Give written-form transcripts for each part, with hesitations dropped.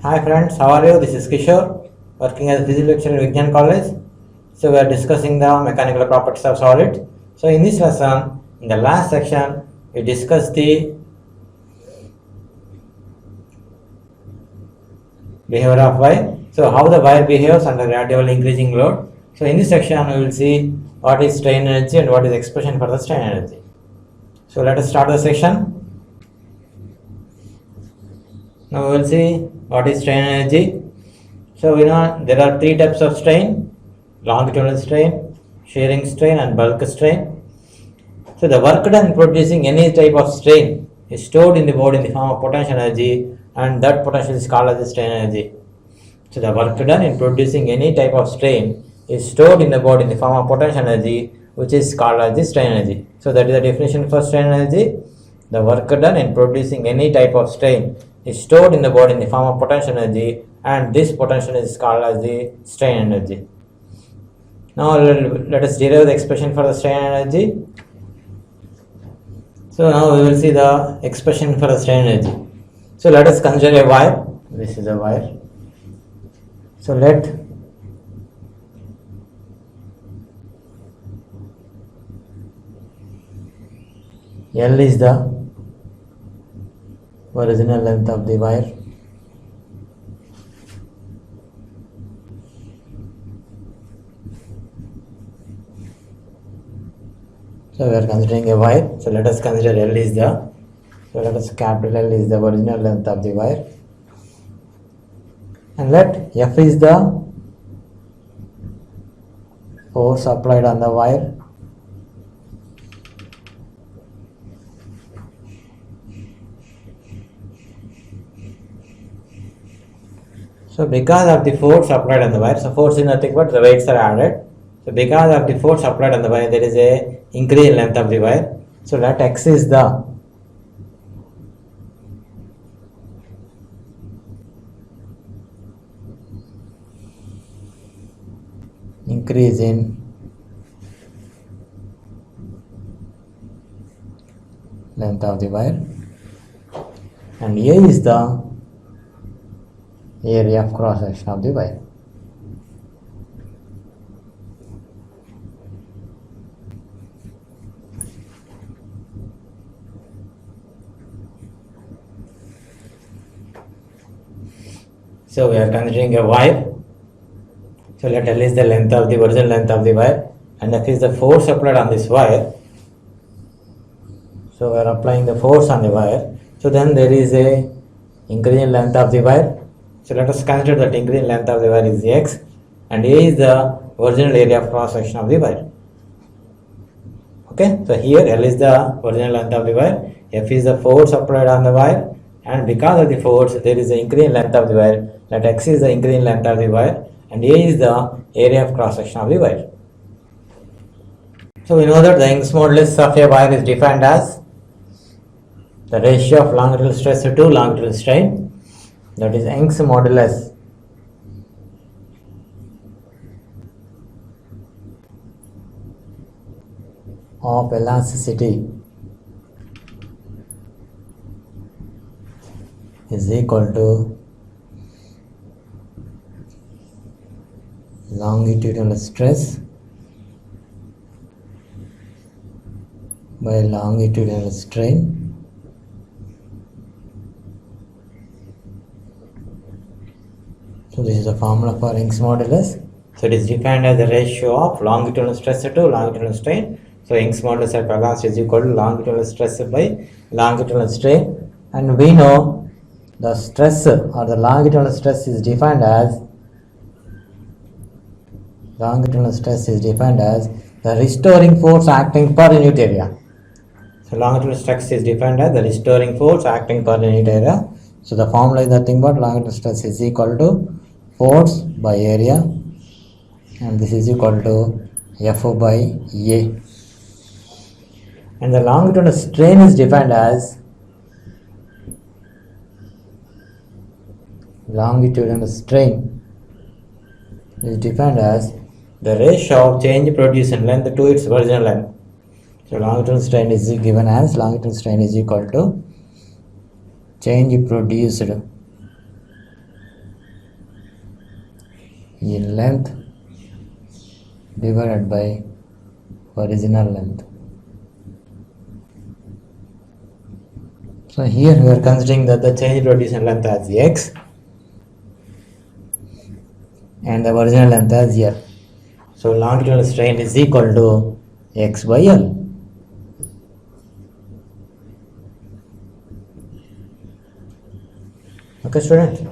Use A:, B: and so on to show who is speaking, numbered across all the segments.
A: Hi friends, how are you? This is Kishore, working as a physics lecturer in Vigyan College. So we are discussing the mechanical properties of solids. So in this lesson, in the last section, we discussed the behavior of wire. So how the wire behaves under gradually increasing load. So in this section, we will see what is strain energy and what is expression for the strain energy. So let us start the section. Now we will see what is strain energy. So we know there are three types of strain: longitudinal strain, shearing strain and bulk strain. So the work done in producing any type of strain is stored in the body in the form of potential energy, and that potential is called as the strain energy. So the work done in producing any type of strain is stored in the body in the form of potential energy, which is called as the strain energy. So that is the definition for strain energy. The work done in producing any type of strain is stored in the body in the form of potential energy, and this potential is called as the strain energy. Now let us derive the expression for the strain energy. So now we will see the expression for the strain energy. So let us consider a wire. This is a wire. So let L is the original length of the wire. So we are considering a wire. So let us consider L is the, so let us capital L is the original length of the wire. And let F is the force applied on the wire. So because of the force applied on the wire, so force is nothing but the weights are added. So because of the force applied on the wire, there is a increase in length of the wire. So let X is the increase in length of the wire, and A is the area of cross section of the wire. So we are considering a wire. So let L is the length of the original length of the wire, and F is the force applied on this wire. So we are applying the force on the wire. So then there is a increase in length of the wire. So let us consider that increase in length of the wire is X, and A is the original area of cross section of the wire. Okay, so here L is the original length of the wire, F is the force applied on the wire, and because of the force there is an increase in length of the wire. Let X is the increase in length of the wire, and A is the area of cross section of the wire. So we know that the Young's modulus of a wire is defined as the ratio of longitudinal stress to longitudinal strain. That is Young's modulus of elasticity is equal to longitudinal stress by longitudinal strain So this is the formula for Young's modulus. So it is defined as the ratio of longitudinal stress to longitudinal strain. So Young's modulus of elasticity is equal to longitudinal stress by longitudinal strain, and we know the stress or the longitudinal stress is defined as the restoring force acting per unit area. So longitudinal stress is defined as the restoring force acting per unit area. So the formula is nothing but longitudinal stress is equal to force by area, and this is equal to F by A. And the longitudinal strain is defined as the ratio of change produced in length to its original length. So longitudinal strain is given as longitudinal strain is equal to change produced in length divided by original length. So here we are considering that the change in rotation length as x and the original length as L. So longitudinal strain is equal to x by L. Okay, students.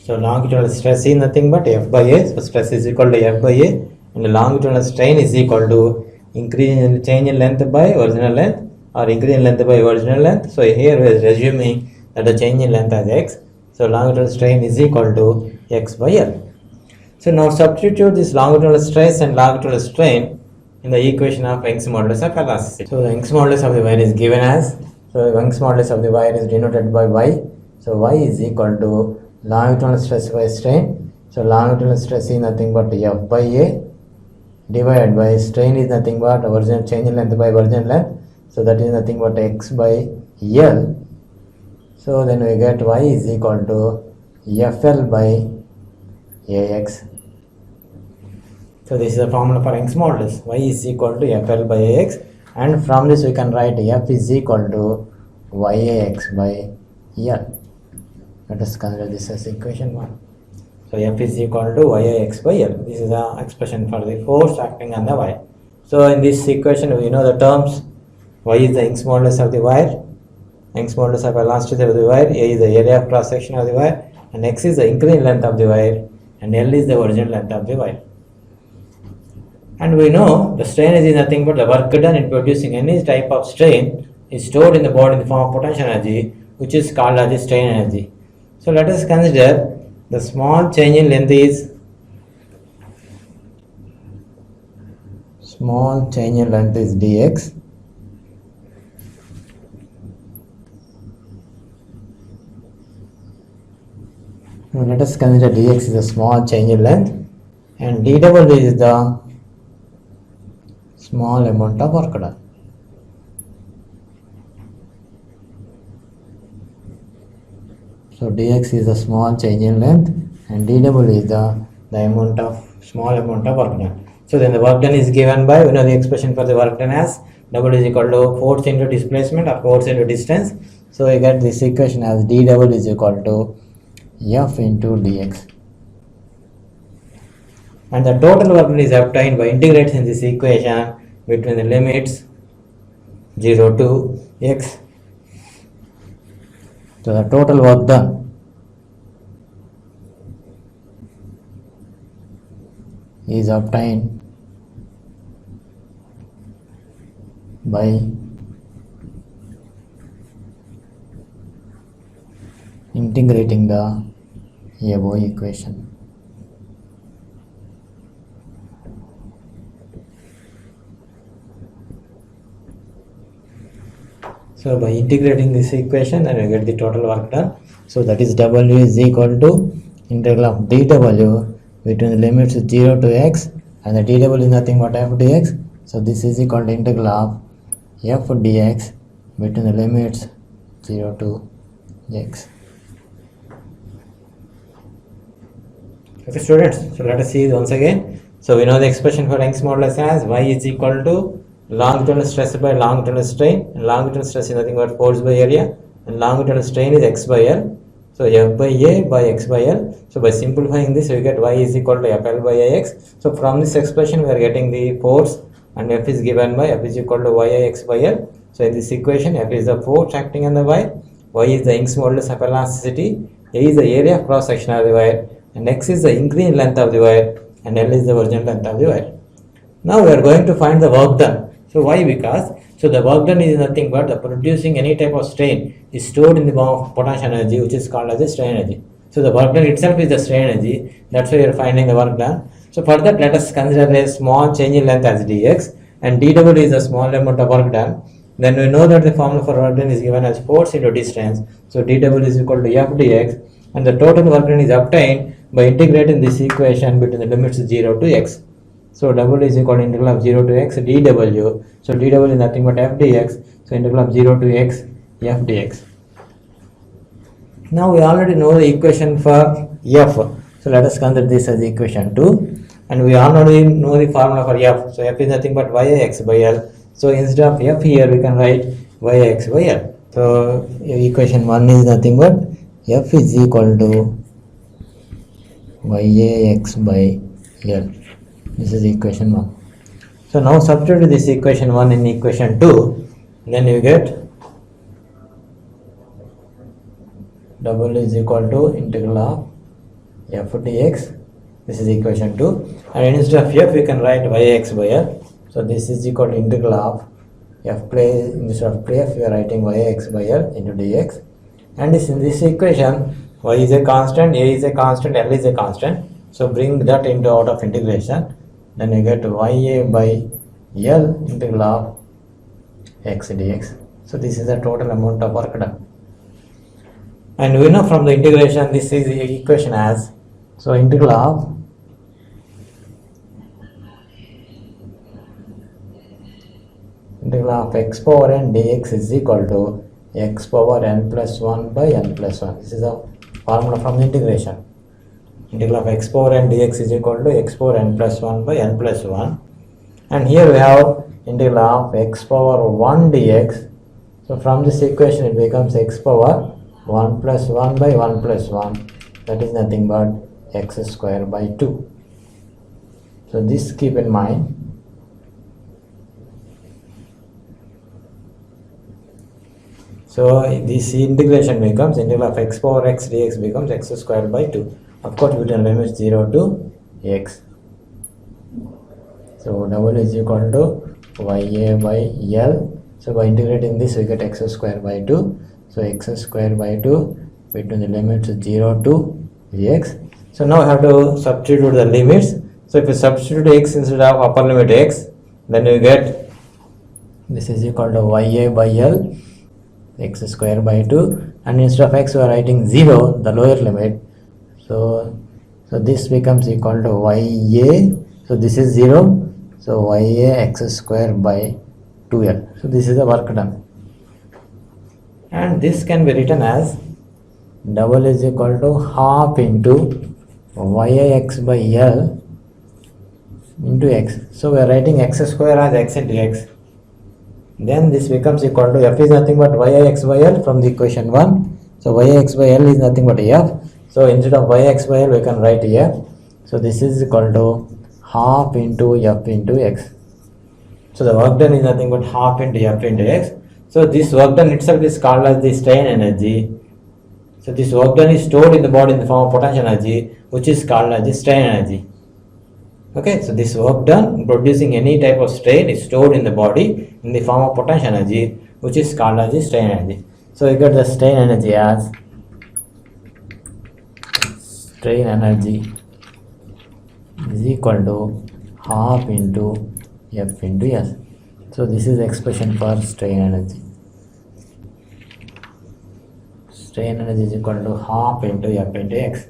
A: So longitudinal stress is nothing but F by A. So stress is equal to F by A, and the longitudinal strain is equal to increase in change in length by original length, or increase in length by original length. So here we are assuming that the change in length as x. So longitudinal strain is equal to x by L. So now substitute this longitudinal stress and longitudinal strain in the equation of Young's modulus of elasticity. So the Young's modulus of the wire is given as, so Young's modulus of the wire is denoted by y. So y is equal to longitudinal stress by strain. So longitudinal stress is nothing but F by A divided by strain is nothing but original change in length by original length. So that is nothing but x by L. So then we get y is equal to FL by AX. So this is the formula for Young's modulus. Y is equal to FL by AX, and from this we can write F is equal to YAX by L. Let us consider this as equation 1. So F is equal to YAX by L. This is the expression for the force acting on the wire. So in this equation we know the terms. Y is the Young's modulus of the wire, Young's modulus of elasticity of the wire, A is the area of cross section of the wire, and X is the increased length of the wire, and L is the original length of the wire. And we know the strain is nothing but the work done in producing any type of strain is stored in the body in the form of potential energy, which is called as the strain energy. So let us consider the small change in length is dx. Now let us consider dx is a small change in length, and dw is the small amount of work done. So dx is a small change in length, and dw is the small amount of work done. So then the work done is given by, we know the expression for the work done as W is equal to force into displacement or force into distance. So we get this equation as dw is equal to F into dx. And the total work done is obtained by integrating this equation between the limits 0 to x. So the total work done is obtained by integrating the above equation. So by integrating this equation, then we get the total work done. So that is W is equal to integral of dW between the limits 0 to x, and the dW is nothing but f dx. So this is equal to integral of f dx between the limits 0 to x. Okay, students, so let us see once again. So we know the expression for Young's modulus as y is equal to longitudinal stress by longitudinal strain, and longitudinal stress is nothing but force by area, and longitudinal strain is x by L. So F by A by x by L. So by simplifying this, we get y is equal to FL by AX. So from this expression, we are getting the force, and F is given by F is equal to YIX by L. So in this equation, F is the force acting on the wire, Y is the Young's modulus of elasticity, A is the area of cross section of the wire, and X is the increased length of the wire, and L is the original length of the wire. Now we are going to find the work done. So why? Because the work done is nothing but the producing any type of strain is stored in the form of potential energy, which is called as the strain energy. So the work done itself is the strain energy. That's why we are finding the work done. So for that, let us consider a small change in length as dx, and dw is a small amount of work done. Then we know that the formula for work done is given as force into distance. So dw is equal to f dx, and the total work done is obtained by integrating this equation between the limits 0 to x. So W is equal to integral of 0 to x dw. So dw is nothing but f dx. So integral of 0 to x f dx. Now we already know the equation for f. So let us consider this as equation 2, and we already know the formula for F. So F is nothing but Yx by L. So instead of F here we can write Yx by L. So equation 1 is nothing but F is equal to Yax by L. This is equation 1. So now substitute this equation 1 in equation 2, then you get W is equal to integral of F dx. This is equation 2, and instead of F we can write Yx by L. So this is equal to integral of F place, instead of F we are writing Yx by L into dx, and this in this equation y is a constant, a is a constant, L is a constant. So bring that into out of integration, then you get Ya by L integral of x dx. So this is the total amount of work done. And we know from the integration this is the equation as, so integral of x power n dx is equal to x power n plus 1 by n plus 1. This is the formula from the integration. Integral of x power n dx is equal to x power n plus 1 by n plus 1. And here we have integral of x power 1 dx. So from this equation it becomes x power 1 plus 1 by 1 plus 1. That is nothing but x square by 2. So this keep in mind. So this integration becomes integral of x power x dx becomes x square by 2. Of course we can limit 0 to x. So W is equal to Ya by L. So by integrating this we get x square by 2. So x square by 2 between the limits 0 to x. So now we have to substitute the limits. So if you substitute x instead of upper limit x, then you get this is equal to Ya by L x square by 2, and instead of x we are writing 0, the lower limit. So this becomes equal to Ya. So this is 0. So Ya x square by 2L. So this is the work done. And this can be written as W is equal to half into Yax by L into x. So we are writing x square as x into x. Then this becomes equal to F is nothing but Yax by L from the equation 1. So Yax by L is nothing but F. So instead of Yax by L we can write F. So this is equal to half into F into x. So the work done is nothing but half into F into x. So this work done itself is called as the strain energy. So this work done is stored in the body in the form of potential energy, which is called as the strain energy. Okay, so this work done producing any type of strain is stored in the body in the form of potential energy, which is called as the strain energy. So you get the strain energy as strain energy is equal to half into F into S. So this is expression for strain energy. Strain energy is equal to half into F into x.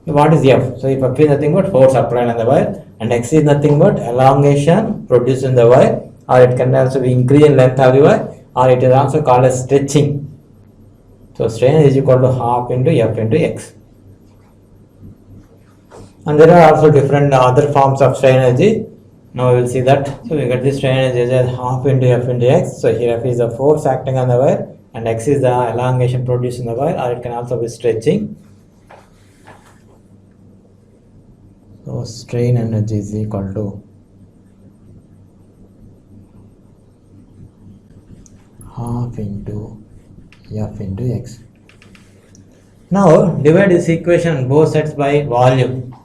A: So what is F? So if F is nothing but force applied on the wire, and x is nothing but elongation produced in the wire, or it can also be increase in length of the wire, or it is also called as stretching. So strain is equal to half into F into x. And there are also different other forms of strain energy. Now we will see that. So we get this strain energy as half into F into x. So here F is the force acting on the wire, and x is the elongation produced in the wire, or it can also be stretching. So strain energy is equal to half into F into x. Now divide this equation both sides by volume.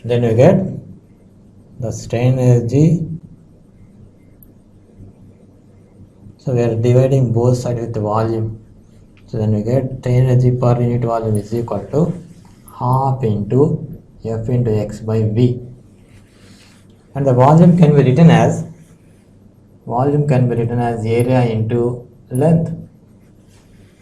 A: Then you get the strain energy. So we are dividing both sides with the volume. So then we get strain energy per unit volume is equal to half into F into x by V. And the volume can be written as area into length,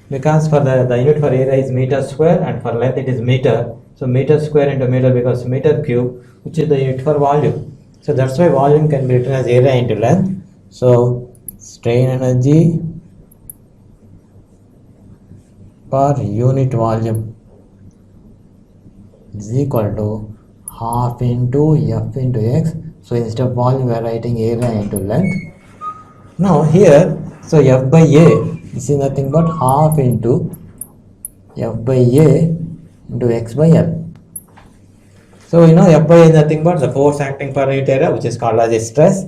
A: because for the unit for area is meter square and for length it is meter. So meter square into meter becomes meter cube, which is the unit for volume. So that's why volume can be written as area into length. So strain energy per unit volume is equal to half into F into X. So instead of volume we are writing area into length. Now here, so F by A, this is nothing but half into F by A into X by L. So you know F by A is nothing but the force acting per unit area, which is called as a stress,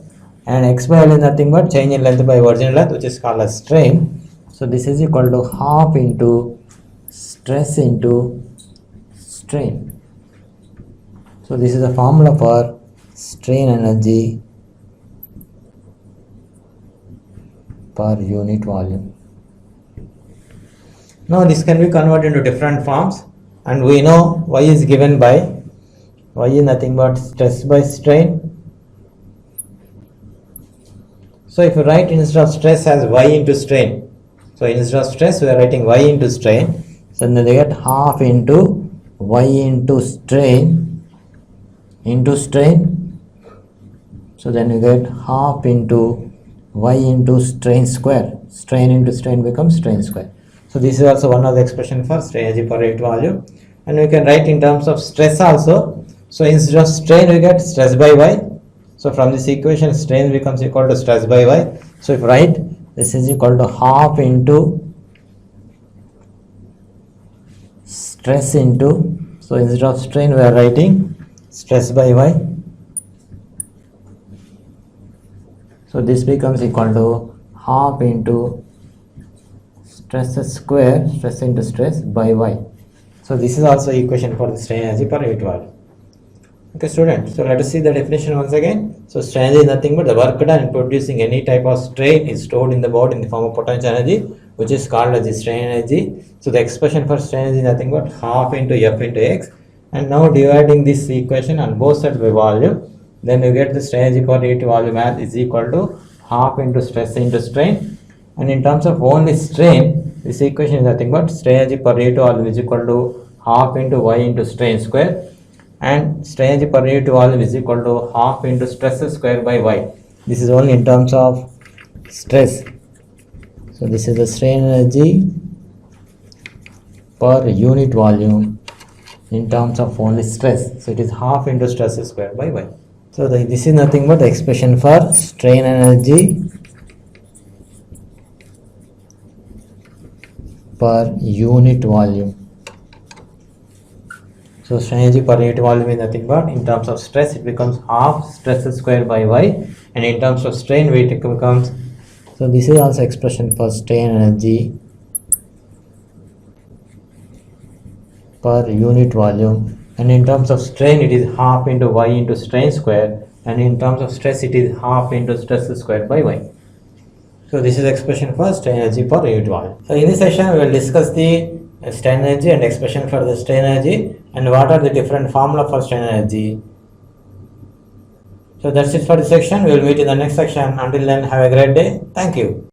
A: and X by L is nothing but change in length by original length, which is called as strain. So this is equal to half into stress into strain. So this is the formula for strain energy per unit volume. Now this can be converted into different forms, and we know Y is given by, Y is nothing but stress by strain. So if you write instead of stress as Y into strain, so instead of stress we are writing Y into strain, so then they get half into Y into strain into strain. So then you get half into Y into strain square. Strain into strain becomes strain square. So this is also one of the expression for strain energy per unit volume. And we can write in terms of stress also. So instead of strain we get stress by Y. So from this equation strain becomes equal to stress by Y. So if write this is equal to half into stress into, so instead of strain we are writing stress by Y. So this becomes equal to half into stress square, stress into stress by Y. So this is also equation for the strain energy per unit volume. Okay students, so let us see the definition once again. So strain energy is nothing but the work done in producing any type of strain is stored in the body in the form of potential energy, which is called as the strain energy. So the expression for strain energy is nothing but half into F into X. And now dividing this equation on both sides by volume, then you get the strain energy per unit volume as is equal to half into stress into strain. And in terms of only strain, this equation is nothing but strain energy per unit volume is equal to half into Y into strain square, and strain energy per unit volume is equal to half into stress square by Y. This is only in terms of stress. So this is the strain energy per unit volume in terms of only stress. So it is half into stress square by Y. So this is nothing but the expression for strain energy per unit volume. So strain energy per unit volume is nothing but in terms of stress it becomes half stress square by Y, and in terms of strain it becomes, so this is also expression for strain energy per unit volume, and in terms of strain it is half into Y into strain square, and in terms of stress it is half into stress square by Y. So this is expression for strain energy per unit volume. So in this session we will discuss the strain energy and expression for the strain energy and what are the different formula for strain energy. So that's it for this section. We will meet in the next section. Until then, have a great day. Thank you.